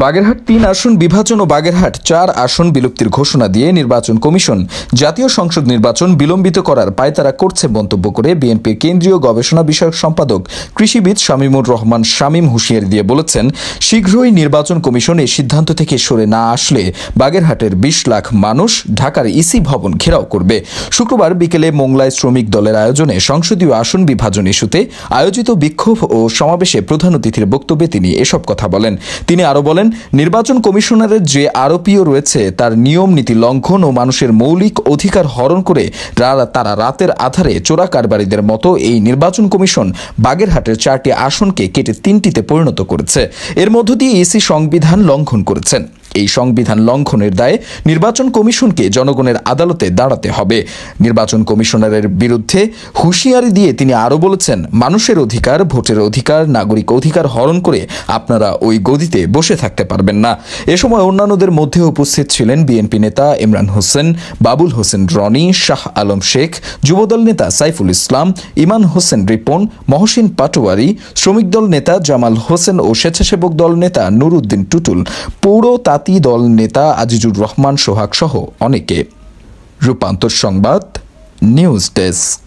বাগেরহাট ৩ আসন বিভাজন ও বাগেরহাট ৪ আসন বিলুপ্তির ঘোষণা দিয়ে নির্বাচন কমিশন জাতীয় সংসদ নির্বাচন বিলম্বিত করার পায়তারা করছে মন্তব্য করে বিএনপির কেন্দ্রীয় গবেষণা বিষয়ক সম্পাদক কৃষিবিদ শামীমুর রহমান শামীম হুঁশিয়ারি দিয়ে বলেছেন, শীঘ্রই নির্বাচন কমিশন এই সিদ্ধান্ত থেকে সরে না আসলে বাগেরহাটের ২০ লাখ মানুষ ঢাকার ইসি ভবন ঘেরাও করবে। শুক্রবার বিকেলে মোংলায় শ্রমিক দলের আয়োজনে সংসদীয় আসন বিভাজন ইস্যুতে আয়োজিত বিক্ষোভ ও সমাবেশে প্রধান অতিথির বক্তব্যে তিনি এসব কথা বলেন। তিনি আরও বলেন, নির্বাচন কমিশনারের যে আরোপিও রয়েছে তার নিয়ম নীতি লঙ্ঘন ও মানুষের মৌলিক অধিকার হরণ করে তারা রাতের আধারে চোরা কারবারিদের মতো এই নির্বাচন কমিশন বাগেরহাটের ৪টি আসনকে কেটে ৩টিতে পরিণত করেছে। এর মধ্য দিয়ে ইসি সংবিধান লঙ্ঘন করেছেন। এই সংবিধান লঙ্ঘনের দায়ে নির্বাচন কমিশনকে জনগণের আদালতে দাঁড়াতে হবে। নির্বাচন কমিশনারের বিরুদ্ধে হুঁশিয়ারি দিয়ে তিনি আরও বলেছেন, মানুষের অধিকার, ভোটের অধিকার, নাগরিক অধিকার হরণ করে আপনারা ওই গদিতে বসে থাকতে পারবেন না। এ সময় অন্যান্যদের মধ্যে উপস্থিত ছিলেন বিএনপি নেতা ইমরান হোসেন, বাবুল হোসেন রনি, শাহ আলম শেখ, যুবদল নেতা সাইফুল ইসলাম, ইমান হোসেন রিপন, মহসিন পাটোয়ারি, শ্রমিক দল নেতা জামাল হোসেন ও স্বেচ্ছাসেবক দল নেতা নুরুদ্দিন টুটুল, পৌর তাঁতি দল নেতা আজিজুর রহমান সোহাগ সহ অনেকে। রূপান্তর সংবাদ, নিউজ ডেস্ক।